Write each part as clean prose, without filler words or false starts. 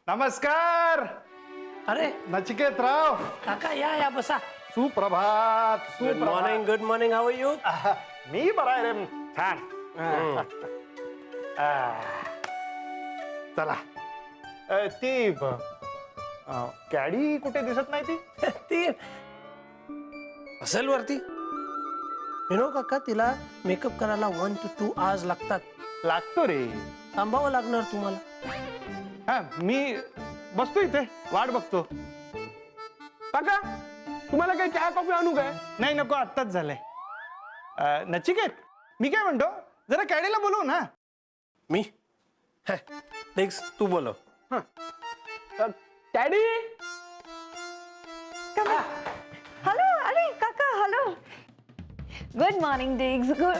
नमस्कार. अरे नचिकेतराव. काका या बसा. सुप्रभात. Good morning how are you? मी बरा आहे रे. छान. चला. ती कॅडी कुठे दिसत नाही ती? ती असेल वरती. काका तिला मेकअप करायला 1 to 2 hours लागतात. लागतो रे. थांबावं लागणार तुम्हाला. हा मी बसतो इथे वाट बघतो. काका तुम्हाला काही चहा कॉफी आणू काय? नाही नको आत्ताच झालंय. नचिकेत मी काय म्हणतो जरा कॅडीला बोलवू ना. मी नेक्स्ट तू बोलव. कॅडी. हॅलो. अरे काका हॅलो. गुड मॉर्निंग डिग्स. गुड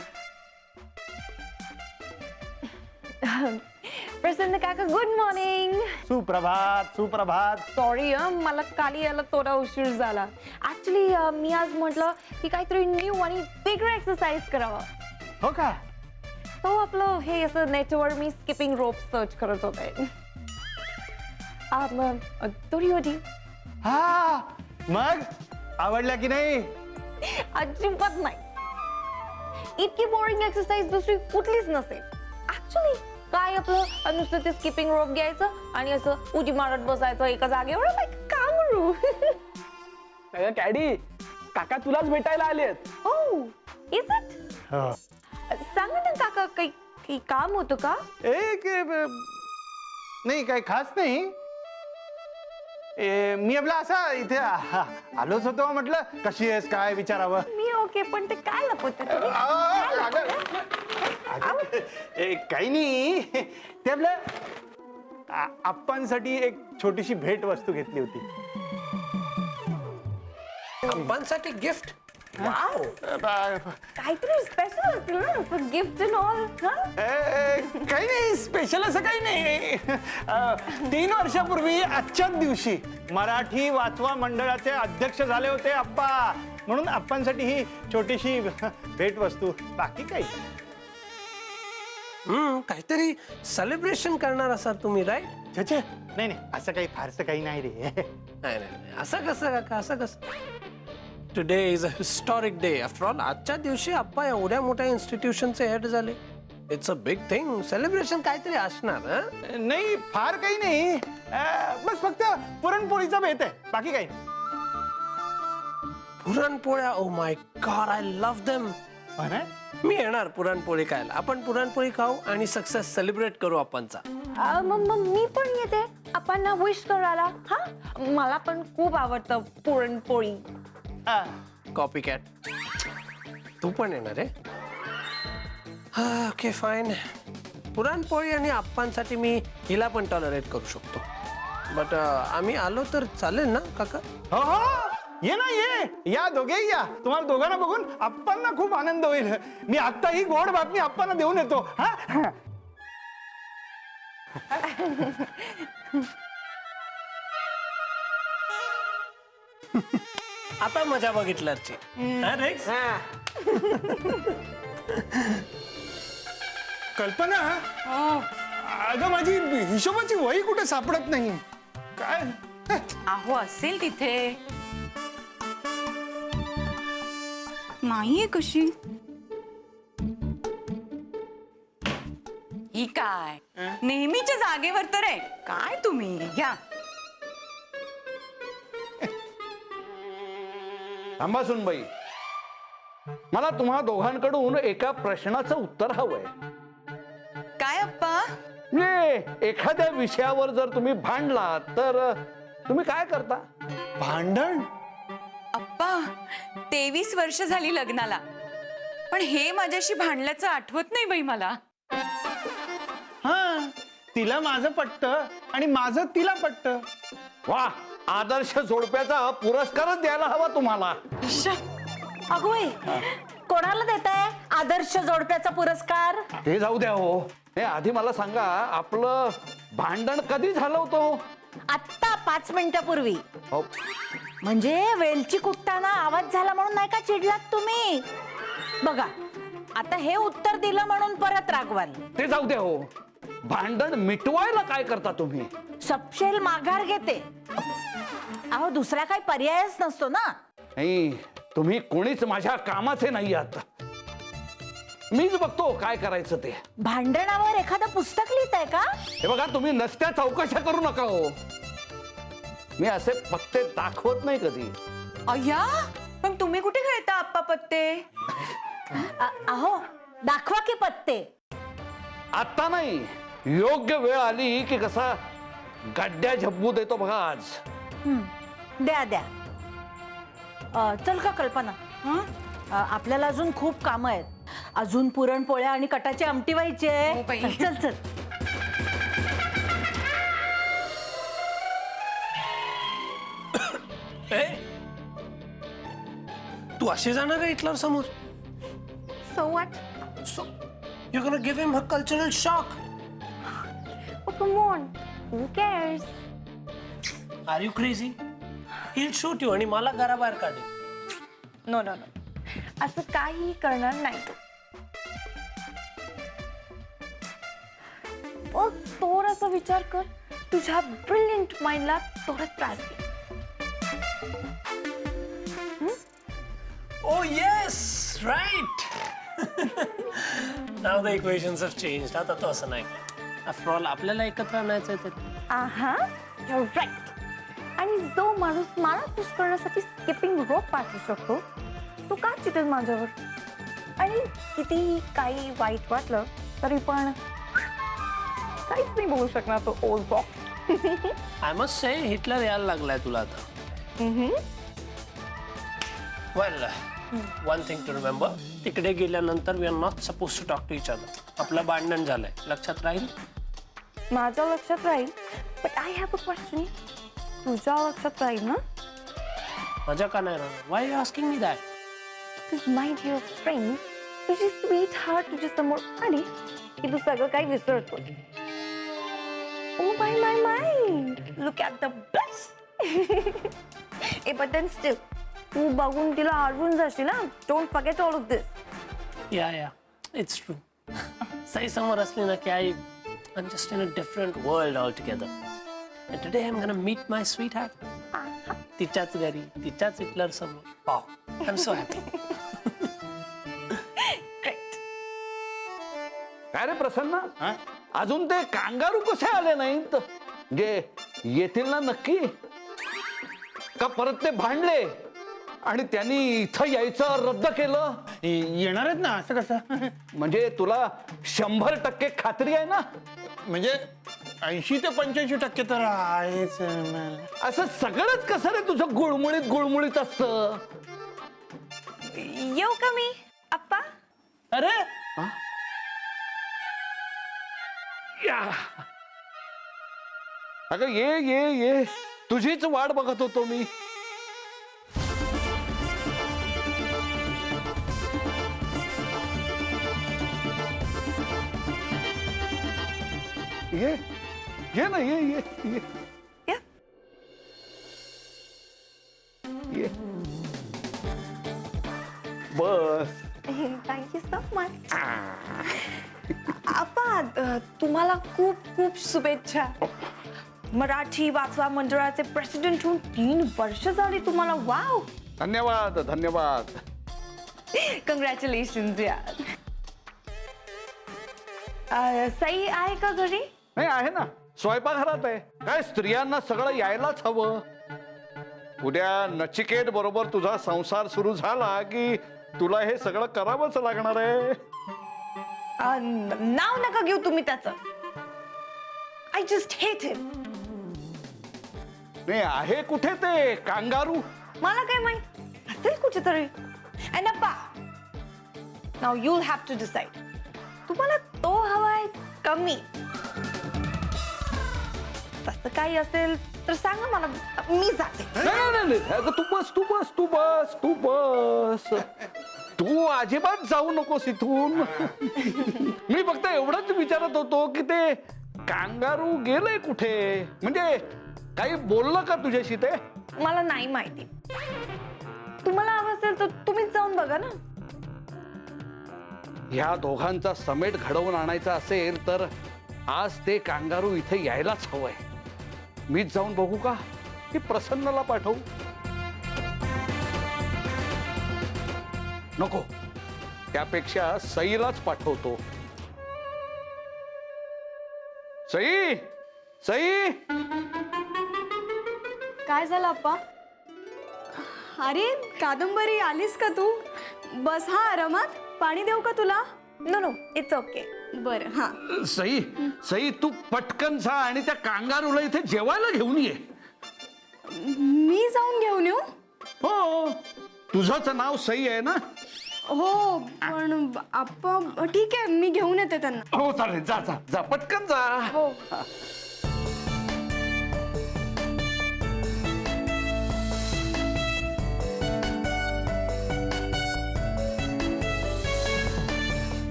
प्रसन्न काका गुड मॉर्निंग. सुप्रभात. सुप्रभात. सॉरी मला काली यायला थोडा उशीर झाला. ऍक्च्युली मी आज म्हटलं की काहीतरी न्यू आणि वेगळं एक्सरसाइज करावं. हो का? तो आपलं हे असं नेटवर मी स्किपिंग रोप सर्च करत होते. थोडी होती. हा मग आवडल्या की नाही? अजिबात नाही. इतकी बोरिंग एक्सरसाइज दुसरी कुठलीच नसेल. ऍक्च्युली काय आपलं नुसतं ते स्किपिंग रोप घ्यायचं आणि असं उडी मारत बसायचं एका जागेवर. Like kangaroo. कॅडी काका तुलाच भेटायला आलेत. Oh is it? हो. सांगा ना काका काही काम होतं का? एक नाही काही खास नाही. मी आपला असा इथे आलोच होतो. म्हटलं कशी आहेस काय विचारावं. मी ओके पण ते काय लपवते तुम्ही? काही नाही. ते आपलं आप्पांसाठी एक छोटीशी भेट वस्तू घेतली होती. आंबांसाठी गिफ्ट. वाव. काहीतरी स्पेशल असतील ना असं गिफ्ट अँड ऑल. काही नाही स्पेशल असं काही नाही. 3 वर्षापूर्वी आजच्याच दिवशी मराठी वाचवा मंडळाचे अध्यक्ष झाले होते आप्पा. म्हणून आप्पांसाठी ही छोटीशी भेट वस्तू. बाकी काही काहीतरी सेलिब्रेशन करणार असाल तुम्ही राईट? छे नाही नाही असं काही फारसं काही नाही रे. नाही असं कसं काका असं कसं? Today is a historic day. After all आजच्या दिवशी आप्पा एवढ्या मोठ्या इन्स्टिट्यूशनचे हेड झाले. It's a big thing. Celebration काहीतरी असणार. नाही फार काही नाही. बस फक्त पुरणपोळीचा बेत आहे. बाकी काही नाही. पुरणपोळ्या. Oh my god I love them. मी येणार पुरणपोळी खायला. आपण पुरणपोळी खाऊ आणि सक्सेस सेलिब्रेट करू आपणचा. मग मी पण येते आपण विश करायला. हा मला पण खूप आवडतं पुरणपोळी. कॉपी कॅट तू पण येणार आहे? हा ओके फाईन. पुरणपोळी आणि आप्पांसाठी मी हिला पण टॉलरेट करू शकतो. बट आम्ही आलो तर चालेल ना काका? हो हो ये ना ये. या दोघेही या. तुम्हाला दोघांना बघून आप्पांना खूप आनंद होईल. मी आता ही गोड बातमी आप्पांना देऊन येतो. हा आता मजा बघितल्याची. कल्पना. अगं माझी हिशोबाची वही कुठे सापडत नाही. काय अहो असेल तिथे. नाहीये कशी? ही काय नेहमीच्या जागेवर तर आहे. काय तुम्ही घ्या. थांबा सुनबाई, मला तुम्हा दोघांकडून एका प्रश्नाचं उत्तर हवंय. काय अप्पा? म्हणजे एखाद्या विषयावर जर तुम्ही भांडलात तर तुम्ही काय करता? भांडण? अप्पा 23 वर्ष झाली लग्नाला, पण हे माझ्याशी भांडल्याचं आठवत नाही बाई मला. हा तिला माझं पटतं आणि माझं तिला पटतं. वा, आदर्श जोडप्याचा पुरस्कारच द्यायला हवा तुम्हाला. अगोय कोणाला देताय आदर्श जोडप्याचा पुरस्कार? ते जाऊ द्या हो. हे आधी मला सांगा, आपलं भांडण कधी झालं होतं? आत्ता 5 मिनिटापूर्वी. हो. म्हणजे वेलची कुटताना आवाज झाला म्हणून नाही का चिडलात तुम्ही? बघा आता हे उत्तर दिलं म्हणून परत रागवाल. ते जाऊ द्या हो. भांडण मिटवायला काय करता तुम्ही? सपशेल माघार घेते. अहो दुसरा काही पर्यायच नसतो ना. नाही, तुम्ही कोणीच माझ्या कामाचे नाही आहात. मीच बघतो काय करायचं ते. भांडणावर एखादं पुस्तक लिहिताय का? हे बघा, तुम्ही नसत्या चौकशा करू नका हो. मी असे पत्ते दाखवत नाही कधी. अय्या, पण तुम्ही कुठे खेळता आप्पा पत्ते? अहो दाखवा की पत्ते. आता नाही, योग्य वेळ आली की कसा गड्ड्या झब्बू देतो बघा आज. द्या द्या. चल का कल्पना. आपल्याला अजून खूप कामं आहेत. अजून पुरणपोळ्या आणि कटाची आमटी व्हायची हो बाई. आहे. चल चल. ए, तू अशी जाणार आहे हिटलर समोर? So what? So, you're gonna give him a cultural shock. Oh, come on. Who cares? Are you crazy? He'll shoot you आणि मला घराबाहेर काढेल. नो नो नो, असं काही करणार नाही तो. थोडासा विचार कर. तुझ्या ब्रिलियंट माइंडला थोडा त्रास दे. Oh yes, right. Now the equations have changed. आता तो असं नाही. After all, आपल्याला एकत्र आणायचं आहे ते. आहा, you're right. आणि जो माणूस मला खुश करण्यासाठी स्किपिंग रोप पाठवू शकतो, तो का चिटेल माझ्यावर? आणि कितीही काही वाईट वाटलं तरी पण काहीच नाही बोलू शकणार तो old box. I must say Hitler यायला लागलाय तुला आता. Well, one thing to remember, तिकडे गेल्यानंतर we are not suppose to talk to each other. आपलं भांडण झालंय, लक्षात राहील? माझ्या लक्षात राहील. But I have a question. तुझ्या लक्षात राहील ना? माझ्या का नाही राहणार? Why you asking me that? Because my dear friend, तुझी स्वीट हार्ट तुझ्या समोर आली की तू सगळं काही विसरतो. Oh my my my, look at the blush. ए बट देन स्टिल तू बघून तिला हरवून जाशील ना. Don't forget all of this. Yeah it's true. Sai समोर असली ना की I I'm just in a different world altogether. And today I'm gonna meet my sweetheart. तिच्याच घरी, तिच्याच हिटलर समोर. Wow, I'm so happy. काय रे प्रसन्न, अजून ते कांगारू कसे आले नाहीत? जे येतील ना नक्की? का परत ते भांडले आणि त्यांनी इथं यायचं रद्द केलं? येणार आहेत ना, असं कसं? म्हणजे तुला 100% खात्री आहे ना? म्हणजे 80 ते 85% तर आहेच. असं सगळंच कसं रे तुझं गुळमुळीत गुळमुळीत असतं? येऊ का मी आप्पा? अरे या. अगं ये ये ये, तुझीच वाट बघत होतो मी. ये ये ना, ये ये ये या. ये बस. Thank you so much. आप्पा, तुम्हाला खूप खूप शुभेच्छा. मराठी वाचवा मंडळाचे प्रेसिडेंट होऊन 3 वर्ष झाली तुम्हाला. वाव, धन्यवाद धन्यवाद. कॉंग्रॅच्युलेशन यार. सई आहे का घरी? नाही, आहे ना, स्वयंपाकघरात आहे. काय स्त्रियांना सगळं यायलाच हवं. उद्या नचिकेत बरोबर तुझा संसार सुरू झाला की तुला हे सगळं करावंच लागणार आहे. नाव नका घेऊ तुम्ही त्याचं. आय जस्ट हेट हिम. नाही, आहे कुठे ते कांगारू? मला काय माहित, असेल कुठेतरी. अँड अप्पा, now you have to decide. तुम्हाला तो हवाय कमी? तसं काही असेल तर सांगा मला, मी जाते. नाही नाही नाही, अगं तू बस तू बस तू बस तू बस. तू अजिबात जाऊ नकोस इथून. मी फक्त एवढंच विचारत होतो की ते कांगारू गेले कुठे? म्हणजे काही बोललं का तुझ्याशी ते? मला नाही माहिती. तुम्हाला हवं असेल तर तुम्हीच जाऊन बघा ना. ह्या दोघांचा समेट घडवून आणायचा असेल तर आज ते कांगारू इथे यायलाच हवंय. मीच जाऊन बघू का की प्रसन्नला पाठवू? नको, त्यापेक्षा सईलाच पाठवतो. सई, सई, काय झालं अप्पा? अरे कादंबरी आलीस का तू? बस हा आरामात. पाणी देऊ का तुला? No no it's okay. बरं हा. सई, सई तू पटकन जा आणि त्या कांगारूला इथे जेवायला घेऊन ये. मी जाऊन घेऊन येऊ? हो, तुझंच नाव सई आहे ना? हो पण अप्पा ठीक आहे, मी घेऊन येते त्यांना. हो चालेल, जा जा जा, पटकन जा. हो.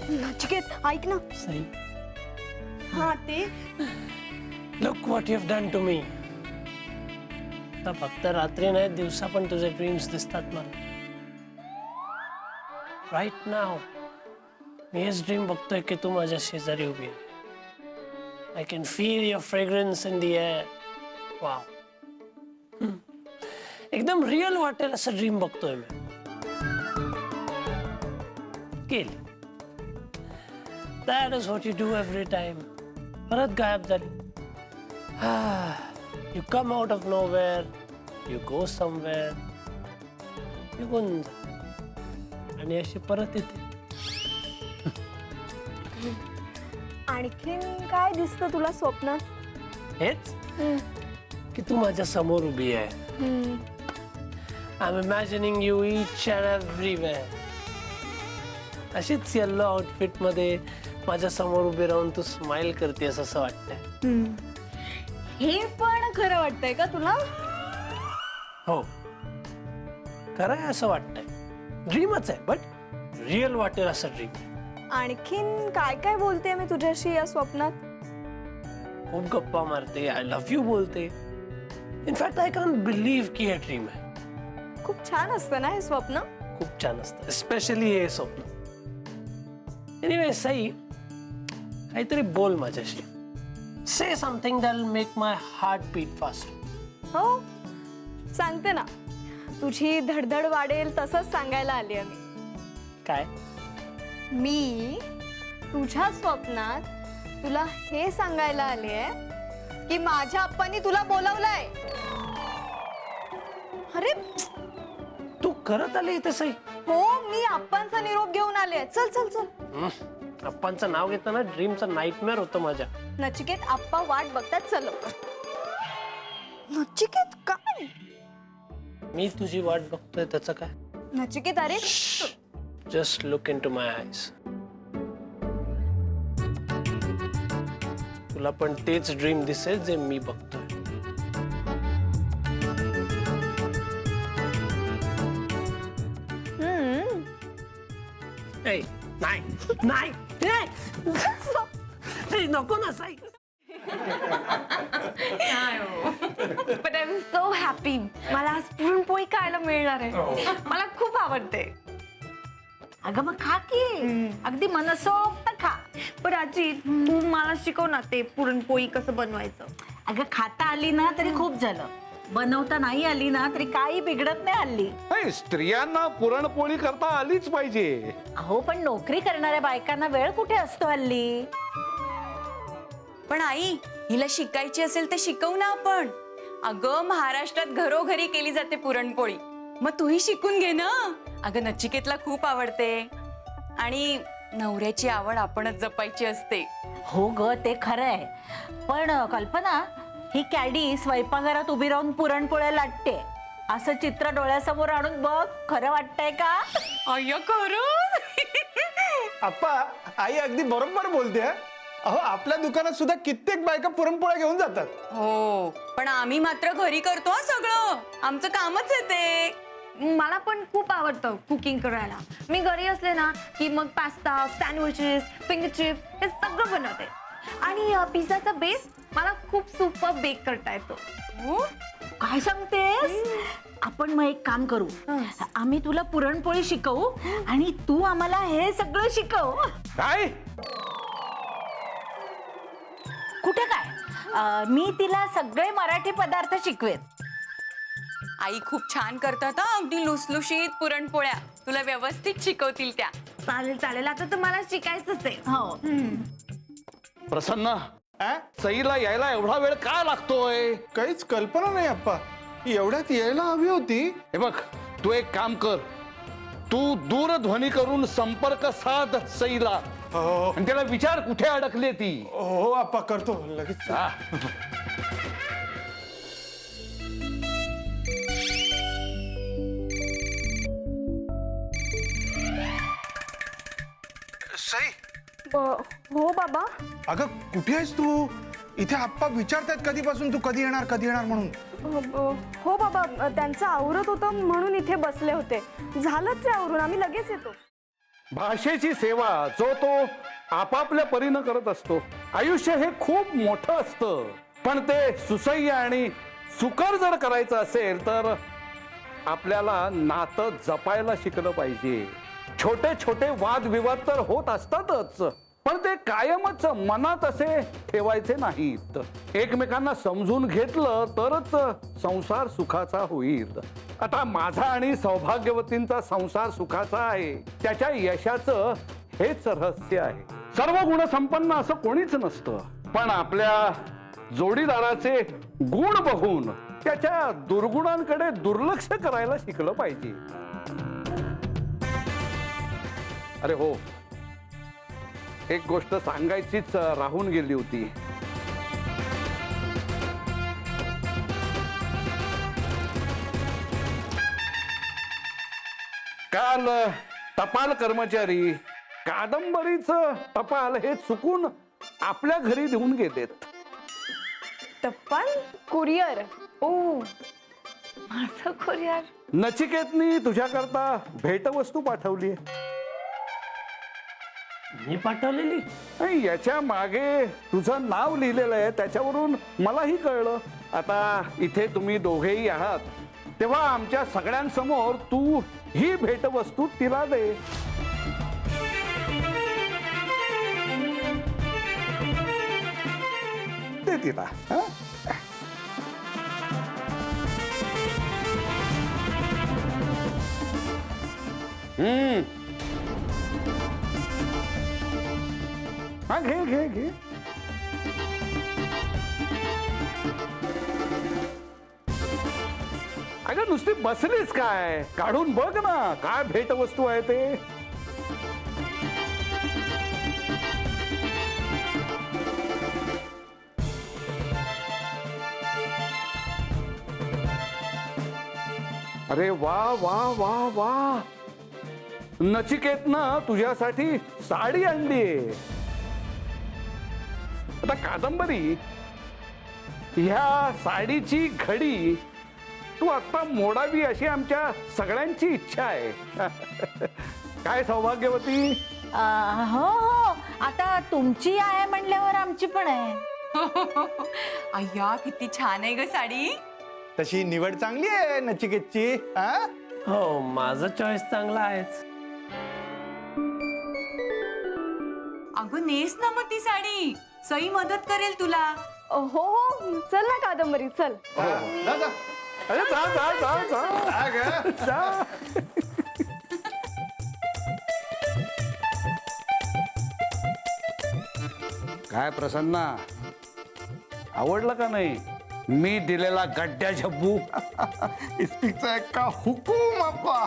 नचिकेत ऐक ना. सई, हा ते look what you have done to me. आता फक्त रात्री नाही, दिवसा पण तुझे ड्रीम्स दिसतात मला. राईट नाव मी हेच ड्रीम बघतोय की तू माझ्या शेजारी उभी आहे. I can feel your fragrance in the air. Wow, एकदम रिअल वाटेल असं ड्रीम बघतोय मी. केली. That is what you do every time. परत गायब झाली. You come out of nowhere, you go somewhere, निघून जा आणि अशी परत येते. आणखीन काय दिसतं तुला स्वप्नात? हेच की तू माझ्या समोर उभी आहे. I'm imagining you each and everywhere. अशीच येल्लो आउटफिट मध्ये माझ्या समोर उभी राहून तू स्माइल करतेस असं वाटतंय. हे पण खरं वाटतंय का तुला? हो, खरं आहे असं वाटतंय. ड्रीमच आहे बट रिअल वाटेल असं ड्रीम. आणखीन काय काय बोलते मी तुझ्याशी या स्वप्नात? खूप गप्पा मारते, आय लव्ह यू बोलते. इनफॅक्ट आय कॅन बिलीव्ह की हे ड्रीम आहे. खूप छान असतं ना हे स्वप्न? खूप छान असतं, स्पेशली हे स्वप्न. एनिवे सई, काहीतरी बोल माझ्याशी. Say something that will make my heart beat fast. हो सांगते ना. तुझी धडधड वाढेल तसंच सांगायला आली आहे मी. काय? मी तुझ्या स्वप्नात तुला हे सांगायला आली आहे की माझ्या आप्पांनी तुला बोलवलंय. अरे तू करत आली इथे सई? हो, मी आप्पांचा निरोप घेऊन आले. चल चल चल. अप्पांचं नाव घेताना ड्रीमचं नाईटमेअर होतं माझ्या. नचिकेत आप्पा वाट बघतात. चल नचिकेत काय? मी तुझी वाट बघतोय त्याचं काय? नचिकेत अरे just look into my eyes. तुला पण तेच ड्रीम दिसेल जे मी बघतोय. ए, नाही नाही ए, नको ना Sai. But I am so happy. मला आज पुरणपोळी खायला मिळणार आहे. मला खूप आवडते. अगं मग खा की, अगदी मनसोक्त खा. पण आजी तू मला शिकव ना ते पुरणपोळी कसं बनवायचं. अगं खाता आली ना तरी खूप झालं. बनवता नाही आली ना तरी काही बिघडत नाही हल्ली. नाही, स्त्रियांना पुरणपोळी करता आलीच पाहिजे. अहो पण नोकरी करणाऱ्या बायकांना वेळ कुठे असतो हल्ली. पण आई, हिला शिकायची असेल तर शिकवू ना आपण. अगं महाराष्ट्रात घरोघरी केली जाते पुरणपोळी. मग तूही शिकून घे ना. अगं नचिकेतला खूप आवडते आणि नवऱ्याची आवड आपणच जपायची असते. हो ग, ते खरं आहे. पण कल्पना, ही कॅडी स्वयंपाकघरात उभी राहून पुरणपोळ्या लाटते असं चित्र डोळ्यासमोर आणून बघ. खरं वाटतंय का? अय्या खरं. आप्पा, आई अगदी बरोबर बोलते. अहो, आपल्या दुकानात सुद्धा कित्येक बायका पुरणपोळ्या घेऊन जातात. हो, पण आम्ही मात्र घरी करतो हं सगळं. आमचं कामच आहे ते. मला पण खूप आवडतं कुकिंग करायला. मी घरी असले ना की मग पास्ता, सँडविचेस, फिंगर चिप्स हे सगळं बनवते. आणि पिझ्झाचा बेस मला खूप सुपर बेक करता येतो. काय सांगतेस? आपण मग एक काम करू, आम्ही तुला पुरणपोळी शिकवू आणि तू आम्हाला हे सगळं शिकव. काय? कुठे काय, मी तिला सगळे मराठी पदार्थ शिकवेन. आई खूप छान करतात हा, अगदी लुसलुशीत पुरणपोळ्या. तुला व्यवस्थित शिकवतील त्या. चालेल चालेल, आता तर मला शिकायचंच आहे. हो. प्रसन्न, आ? सईला यायला एवढा वेळ का लागतोय? काहीच कल्पना नाही आप्पा. एवढ्यात यायला हवी होती. हे बघ, तू एक काम कर, तू दूरध्वनी करून संपर्क साध सईला हो आणि त्याला विचार कुठे अडकली ती. हो आप्पा, करतो लगेच. हा. सई, हो बाबा. अगं कुठे आहेस तू? इथे आप्पा विचारतायत कधीपासून तू कधी येणार म्हणून. हो बाबा, त्यांचं आवरत होतं म्हणून इथे बसले होते. झालंच आहे आवरून, आम्ही लगेच येतो. भाषेची सेवा जो तो आपापल्या परीनं करत असतो. आयुष्य हे खूप मोठं असतं, पण ते सुसह्य आणि सुकर जर करायचं असेल तर आपल्याला नातं जपायला शिकलं पाहिजे. छोटे छोटे वादविवाद तर होत असतातच, पण ते कायमच मनात असे ठेवायचे नाहीत. एकमेकांना समजून घेतलं तरच संसार सुखाचा होईल. आता माझा आणि सौभाग्यवतींचा संसार सुखाचा आहे, त्याच्या यशाचं हेच रहस्य आहे. सर्व गुणसंपन्न असं कोणीच नसतं, पण आपल्या जोडीदाराचे गुण बघून त्याच्या दुर्गुणांकडे दुर्लक्ष करायला शिकलं पाहिजे. अरे हो, एक गोष्ट सांगायचीच राहून गेली होती. काल टपाल कर्मचारी कादंबरीचं टपाल हे चुकून आपल्या घरी देऊन गेलेत. टप्पल कुरिअर. ओ, माझं कुरिअर. नचिकेतनी तुझ्याकरता भेटवस्तू पाठवली. मी पाठवलेली? नाही, याच्या मागे तुझं नाव लिहिलेलं आहे, त्याच्यावरून मलाही कळलं. आता इथे तुम्ही दोघेही आहात, तेव्हा आमच्या सगळ्यांसमोर तू ही भेटवस्तू तिला दे. दे तिला. हं? हा, घे घे घे. अगं नुसती बसलीच काय, काढून बघ ना काय भेटवस्तू आहे ते. अरे वा वा वा वा, नचिकेतनं तुझ्यासाठी साडी आणलीये. आता कादंबरी, ह्या साडीची घडी तू आता मोडावी अशी आमच्या सगळ्यांची इच्छा आहे. काय सौभाग्यवती? हो हो, आता तुमची आहे म्हणल्यावर आमची पण आहे. अय्या किती छान आहे ग साडी. तशी निवड चांगली आहे नचिकेतची. हा? हो, माझा चॉईस चांगला आहेच. अगं नेस ना मग ती साडी, सई मदत करेल तुला. हो हो, चल ना कादंबरी, चल. जा, जा. अरे जा जा जा जा जा गं. जा. काय प्रसन्ना, आवडलं का नाही मी दिलेला गड्ड्या झब्बू? इस्पिकचा एक का हुकूम आप्पा.